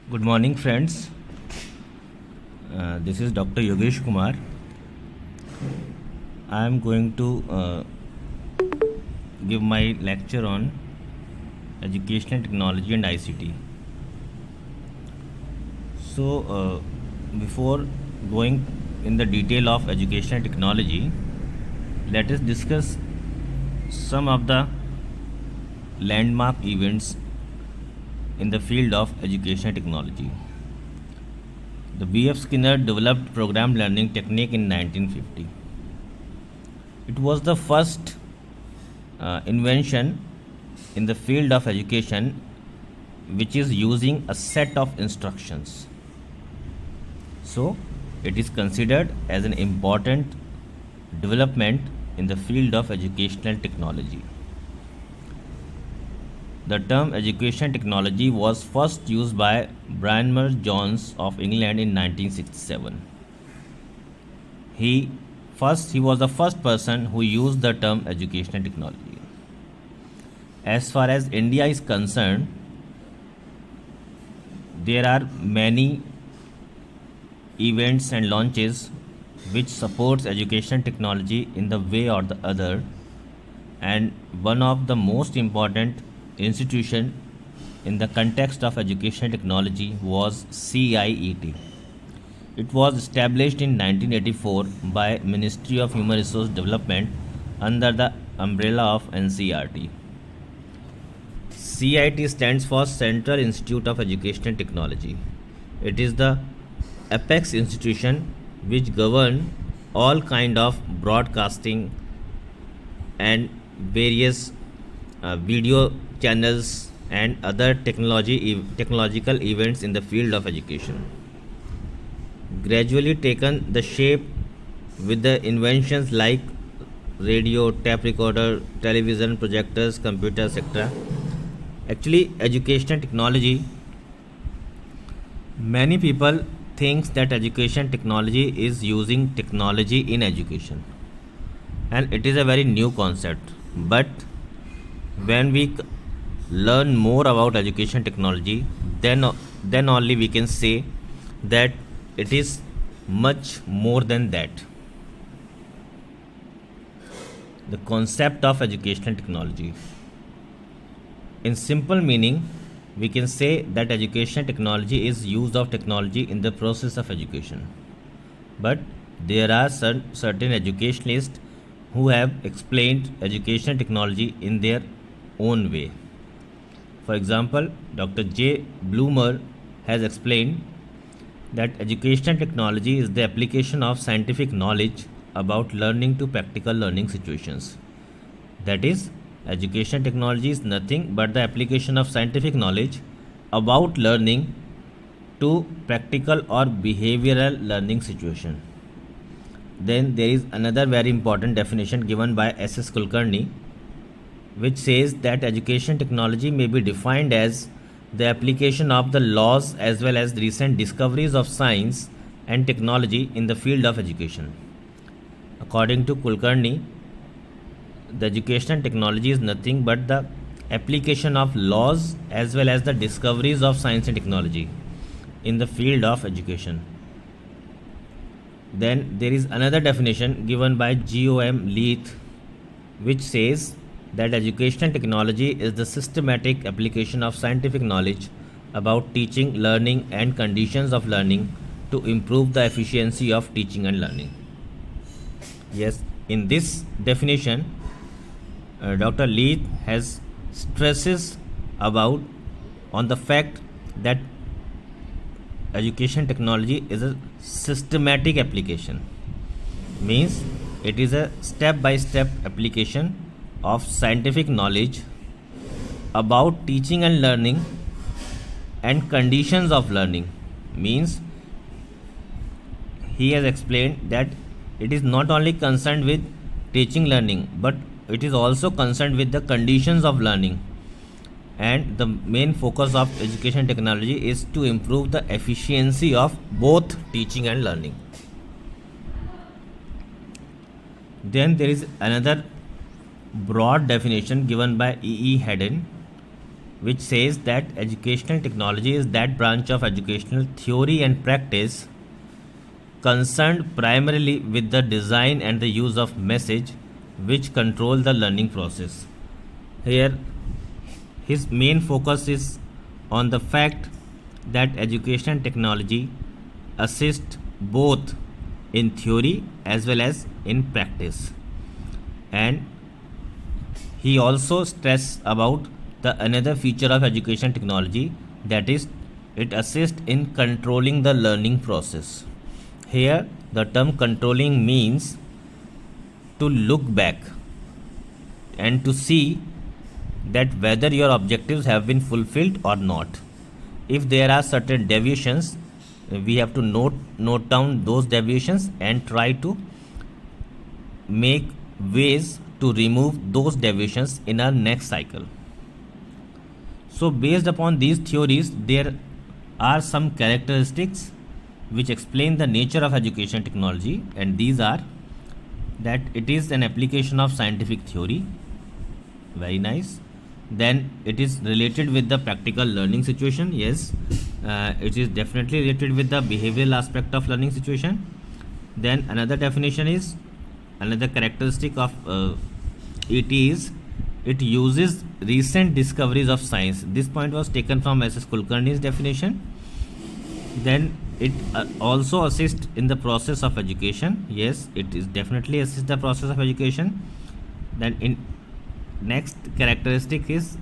Good morning, friends. This is Dr. Yogesh Kumar. I am going to give my lecture on educational technology and ICT. Before going in the detail of educational technology, let us discuss some of the landmark events in the field of educational technology. The B.F. Skinner developed program learning technique in 1950. It was the first invention in the field of education which is using a set of instructions. So, it is considered as an important development in the field of educational technology. The term education technology was first used by Branmer Jones of England in 1967. He was the first person who used the term educational technology. As far as India is concerned, there are many events and launches which supports education technology in the way or the other, and one of the most important institution in the context of education technology was CIET. It was established in 1984 by Ministry of Human Resource Development under the umbrella of NCERT. CIT stands for Central Institute of Education and Technology. It is the apex institution which governs all kind of broadcasting and various video channels and other technological events in the field of education. Gradually taken the shape with the inventions like radio, tape recorder, television, projectors, computers, etc. Actually, educational technology, many people thinks that education technology is using technology in education, and it is a very new concept. But when we learn more about education technology, then only we can say that it is much more than that. The concept of educational technology, in simple meaning, we can say that education technology is use of technology in the process of education. But there are certain educationalists who have explained education technology in their own way. For example, Dr. J. Bloomer has explained that educational technology is the application of scientific knowledge about learning to practical learning situations. That is, education technology is nothing but the application of scientific knowledge about learning to practical or behavioral learning situation. Then there is another very important definition given by S.S. Kulkarni, which says that education technology may be defined as the application of the laws as well as the recent discoveries of science and technology in the field of education. According to Kulkarni, the educational technology is nothing but the application of laws as well as the discoveries of science and technology in the field of education. Then there is another definition given by G.O.M. Leith, which says that educational technology is the systematic application of scientific knowledge about teaching, learning, and conditions of learning to improve the efficiency of teaching and learning. Yes, in this definition, Dr. Leith has stresses about on the fact that education technology is a systematic application, means it is a step by step application of scientific knowledge about teaching and learning and conditions of learning. Means he has explained that it is not only concerned with teaching learning, but it is also concerned with the conditions of learning, and the main focus of education technology is to improve the efficiency of both teaching and learning. Then there is another broad definition given by E. Haddon, which says that educational technology is that branch of educational theory and practice concerned primarily with the design and the use of message which control the learning process. Here, his main focus is on the fact that education technology assists both in theory as well as in practice, and he also stress about the another feature of education technology, that is it assists in controlling the learning process. Here the term controlling means to look back and to see that whether your objectives have been fulfilled or not. If there are certain deviations, we have to note down those deviations and try to make ways to remove those deviations in our next cycle. So based upon these theories, there are some characteristics which explain the nature of education technology, and these are that it is an application of scientific theory. Very nice. Then it is related with the practical learning situation. Yes, it is definitely related with the behavioral aspect of learning situation. Then another definition is, another characteristic of it is it uses recent discoveries of science. This point was taken from S.S. Kulkarni's definition. Then it also assists in the process of education. Yes, it is definitely assists the process of education. Then in next characteristic is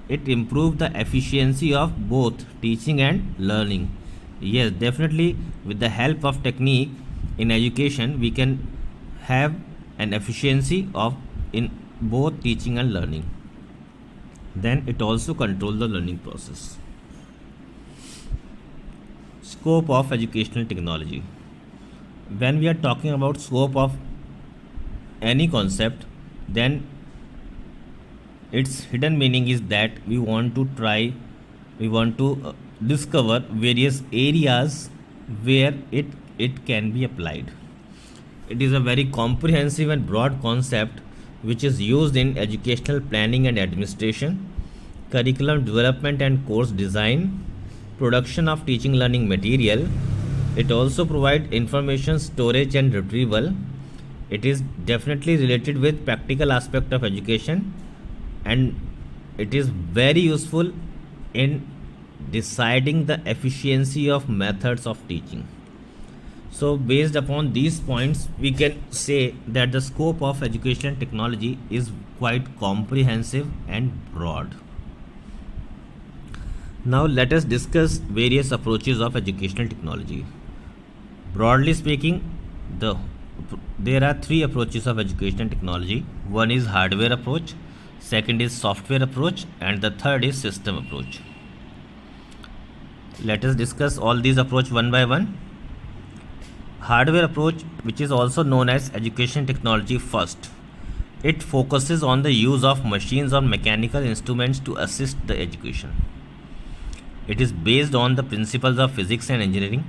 it improves the efficiency of both teaching and learning. Yes, definitely with the help of technique in education we can have an efficiency of in both teaching and learning. Then it also controls the learning process. Scope of educational technology. When we are talking about scope of any concept, then its hidden meaning is that we want to discover various areas where it can be applied. It is a very comprehensive and broad concept which is used in educational planning and administration, curriculum development and course design, production of teaching learning material. It also provides information storage and retrieval. It is definitely related with practical aspect of education, and it is very useful in deciding the efficiency of methods of teaching. So based upon these points, we can say that the scope of educational technology is quite comprehensive and broad. Now let us discuss various approaches of educational technology. Broadly speaking, there are three approaches of educational technology. One is hardware approach, second is software approach, and the third is system approach. Let us discuss all these approaches one by one. Hardware approach, which is also known as education technology first, it focuses on the use of machines or mechanical instruments to assist the education. It is based on the principles of physics and engineering.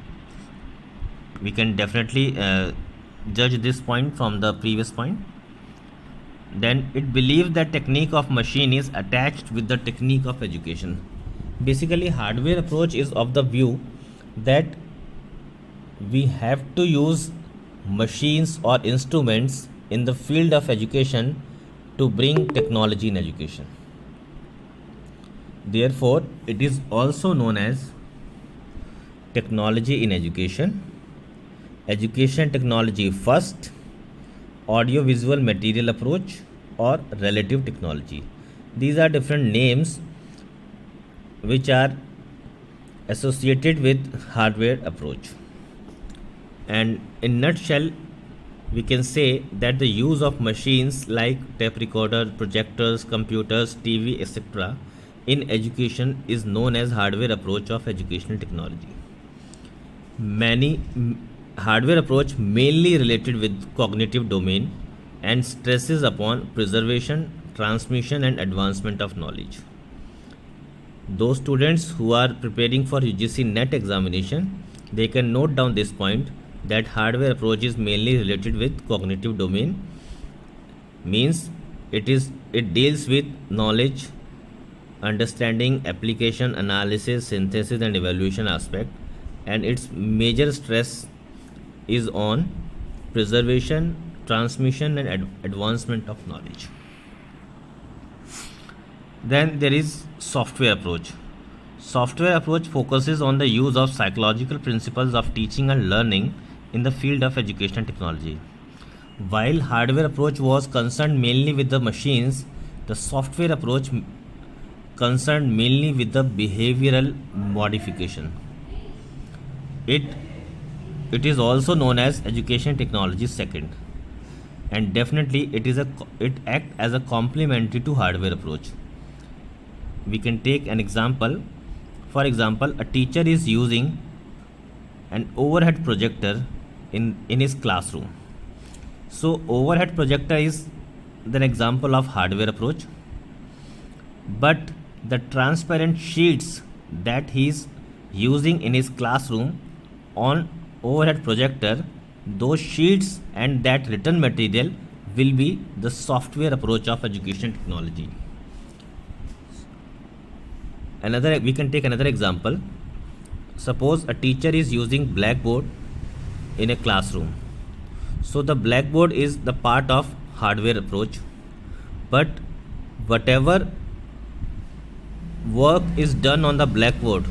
We can definitely judge this point from the previous point. Then it believes that technique of machine is attached with the technique of education. Basically, hardware approach is of the view that we have to use machines or instruments in the field of education to bring technology in education. Therefore, it is also known as technology in education, education technology first, audiovisual material approach, or relative technology. These are different names which are associated with hardware approach. And in nutshell, we can say that the use of machines like tape recorder, projectors, computers, TV, etc. in education is known as hardware approach of educational technology. Many hardware approach mainly related with cognitive domain and stresses upon preservation, transmission and advancement of knowledge. Those students who are preparing for UGC NET examination, they can note down this point that hardware approach is mainly related with cognitive domain, means it deals with knowledge understanding application, analysis, synthesis and evaluation aspect, and its major stress is on preservation, transmission and advancement of knowledge. Then there is software approach. Software approach focuses on the use of psychological principles of teaching and learning in the field of educational technology. While hardware approach was concerned mainly with the machines, the software approach concerned mainly with the behavioral modification. It it is also known as education technology second, and definitely it act as a complementary to hardware approach. We can take an example. For example, a teacher is using an overhead projector in his classroom. So overhead projector is an example of hardware approach, but the transparent sheets that he is using in his classroom on overhead projector, those sheets and that written material will be the software approach of education technology. We can take another example. Suppose a teacher is using blackboard in a classroom. So the blackboard is the part of hardware approach, but whatever work is done on the blackboard,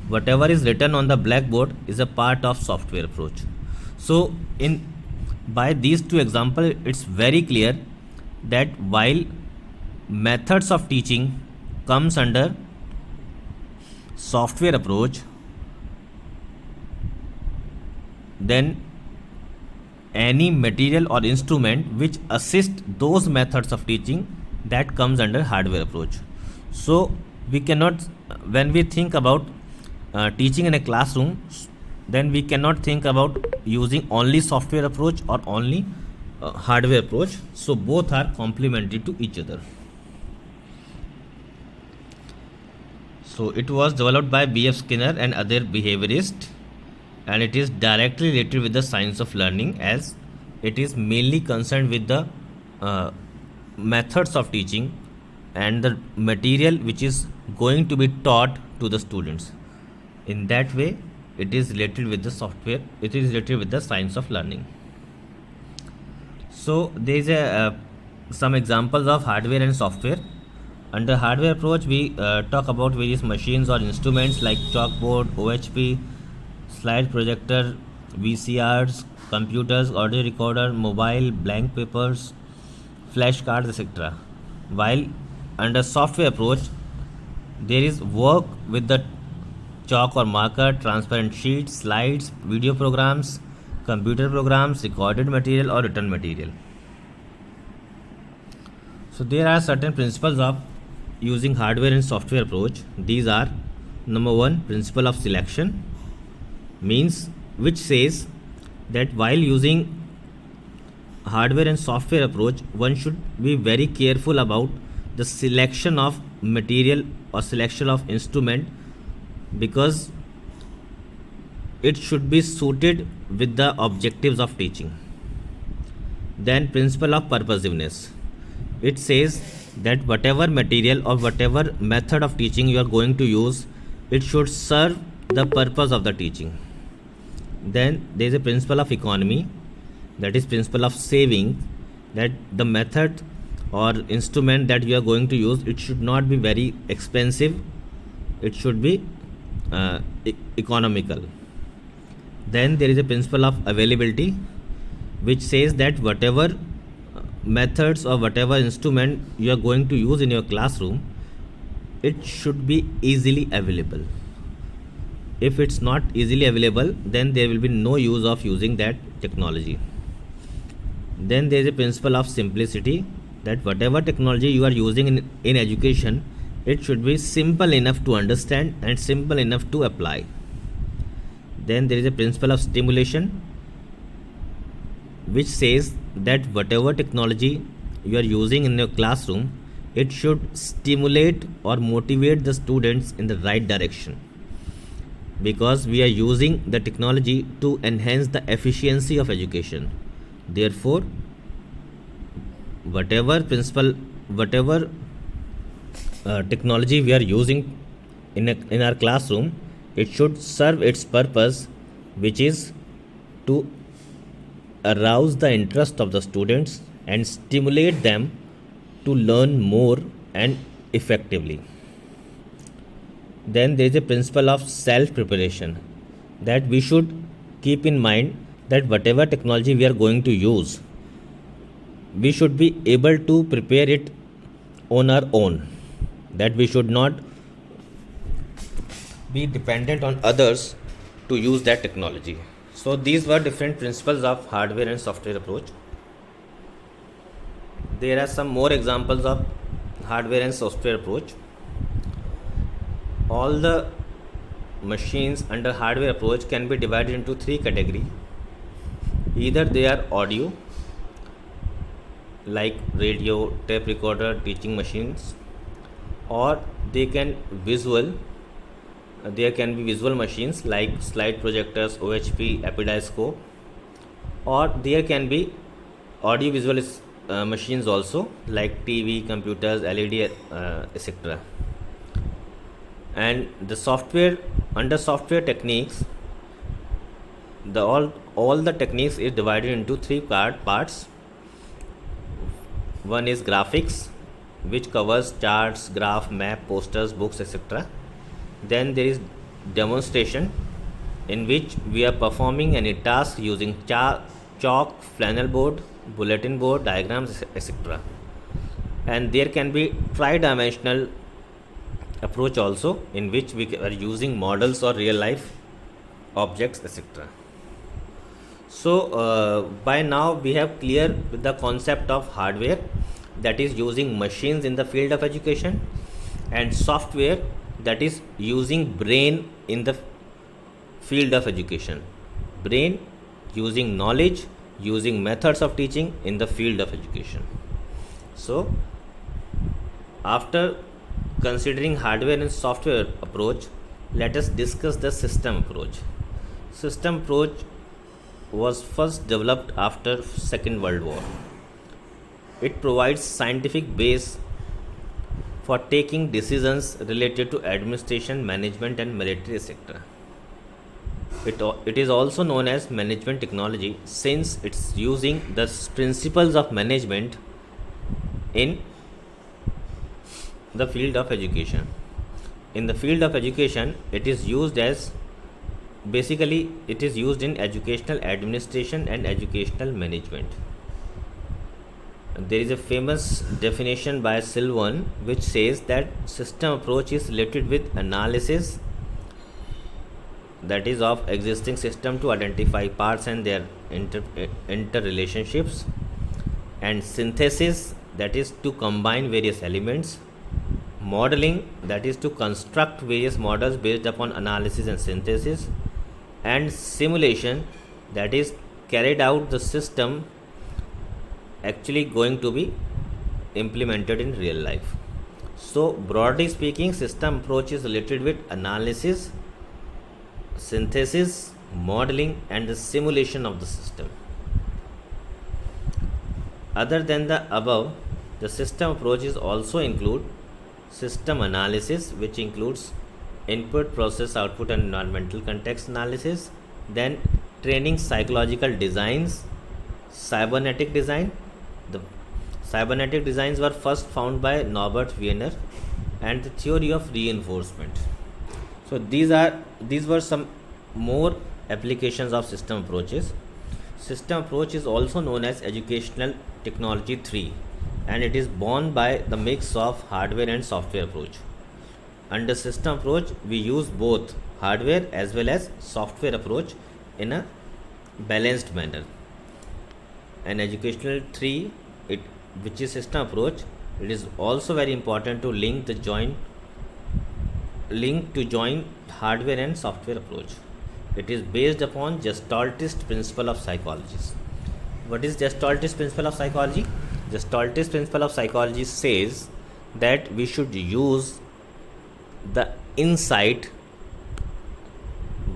whatever is written on the blackboard is a part of software approach. So in by these two examples, it's very clear that while methods of teaching comes under software approach, then any material or instrument which assist those methods of teaching, that comes under hardware approach. So we cannot, when we think about teaching in a classroom, then we cannot think about using only software approach or only hardware approach. So both are complementary to each other. So it was developed by B.F. Skinner and other behaviorists, and it is directly related with the science of learning, as it is mainly concerned with the methods of teaching and the material which is going to be taught to the students. In that way, it is related with the software, it is related with the science of learning. So there is some examples of hardware and software. Under hardware approach, we talk about various machines or instruments like chalkboard, OHP, slide projector, VCRs, computers, audio recorder, mobile, blank papers, flash cards, etc. While under software approach, there is work with the chalk or marker, transparent sheets, slides, video programs, computer programs, recorded material or written material. So there are certain principles of using hardware and software approach. These are: number one, principle of selection, means which says that while using hardware and software approach, one should be very careful about the selection of material or selection of instrument, because it should be suited with the objectives of teaching. Then principle of purposiveness, it says that whatever material or whatever method of teaching you are going to use, it should serve the purpose of the teaching. Then there is a principle of economy, that is principle of saving, that the method or instrument that you are going to use, it should not be very expensive, it should be economical. Then there is a principle of availability, which says that whatever methods or whatever instrument you are going to use in your classroom, it should be easily available. If it's not easily available, then there will be no use of using that technology. Then there is a principle of simplicity, that whatever technology you are using in education, it should be simple enough to understand and simple enough to apply. Then there is a principle of stimulation, which says that whatever technology you are using in your classroom, it should stimulate or motivate the students in the right direction, because we are using the technology to enhance the efficiency of education. Therefore, whatever technology we are using in our classroom, it should serve its purpose, which is to arouse the interest of the students and stimulate them to learn more and effectively. Then there is a principle of self preparation, that we should keep in mind that whatever technology we are going to use, we should be able to prepare it on our own, that we should not be dependent on others to use that technology. So these were different principles of hardware and software approach. There are some more examples of hardware and software approach. All the machines under hardware approach can be divided into three categories. Either they are audio, like radio, tape recorder, teaching machines, or they can visual. There can be visual machines like slide projectors, OHP, Epidiscope, or there can be audio visual machines also, like TV, computers, LED, etc. And the software, under software techniques, the all the techniques is divided into three parts. One is graphics, which covers charts, graph, map, posters, books, etc. Then there is demonstration, in which we are performing any task using chalk, flannel board, bulletin board, diagrams, etc. And there can be tri-dimensional approach also, in which we are using models or real life objects, etc. So by now we have clear with the concept of hardware, that is using machines in the field of education, and software, that is using brain in the field of education. Brain using knowledge, using methods of teaching in the field of education. So after considering hardware and software approach, let us discuss the system approach. System approach was first developed after Second World War. It provides scientific base for taking decisions related to administration, management and military sector. It is also known as management technology, since it's using the principles of management in the field of education. In the field of education, it is used as, basically it is used in educational administration and educational management. There is a famous definition by Silvan, which says that system approach is related with analysis, that is of existing system, to identify parts and their interrelationships, and synthesis, that is to combine various elements, modeling, that is to construct various models based upon analysis and synthesis, and simulation, that is carried out the system actually going to be implemented in real life. So broadly speaking, system approach is related with analysis, synthesis, modeling and the simulation of the system. Other than the above, the system approaches also include system analysis, which includes input, process, output and environmental context analysis, then training psychological designs, cybernetic design. The cybernetic designs were first found by Norbert Wiener, and the theory of reinforcement. So these were some more applications of system approaches. System approach is also known as educational technology 3, and it is born by the mix of hardware and software approach. Under system approach, we use both hardware as well as software approach in a balanced manner. And educational 3, which is system approach, it is also very important to link to join hardware and software approach. It is based upon Gestaltist principle of psychology. What is Gestaltist principle of psychology? Gestaltist principle of psychology says that we should use the insight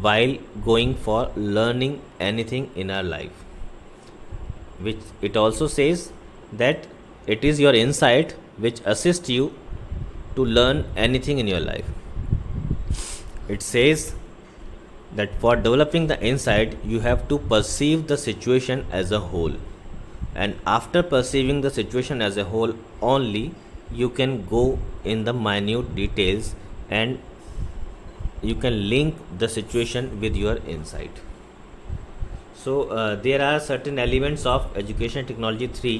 while going for learning anything in our life, which it also says that it is your insight which assists you to learn anything in your life. It says that for developing the insight, you have to perceive the situation as a whole, and after perceiving the situation as a whole only, you can go in the minute details and you can link the situation with your insight. So there are certain elements of education technology 3,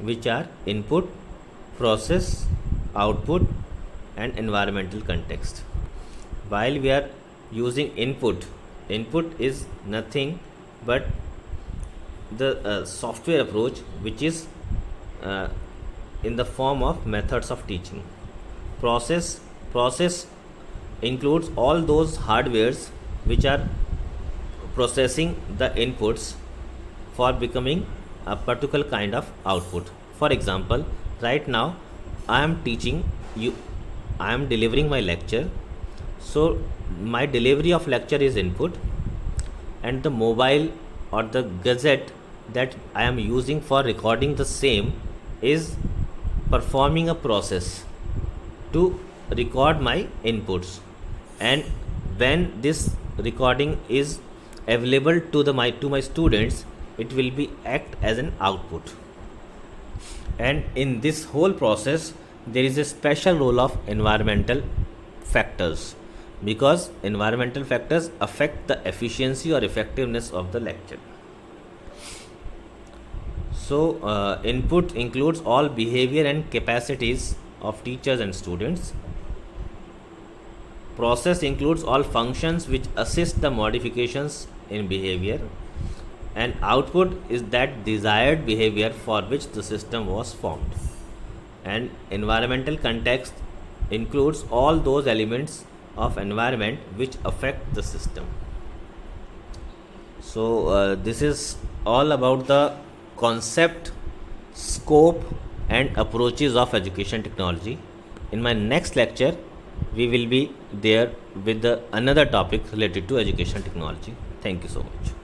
which are input, process, output, and environmental context. While we are using input is nothing but the software approach, which is in the form of methods of teaching. Process includes all those hardwares which are processing the inputs for becoming a particular kind of output. For example, right now I am teaching you, I am delivering my lecture. So my delivery of lecture is input, and the mobile or the gadget that I am using for recording the same is performing a process to record my inputs. And when this recording is available to my students, it will be act as an output. And in this whole process, there is a special role of environmental factors, because environmental factors affect the efficiency or effectiveness of the lecture. So input includes all behavior and capacities of teachers and students. Process includes all functions which assist the modifications in behavior, and output is that desired behavior for which the system was formed. And environmental context includes all those elements of environment which affect the system. So this is all about the concept, scope, and approaches of education technology. In my next lecture, we will be there with another topic related to education technology. Thank you so much.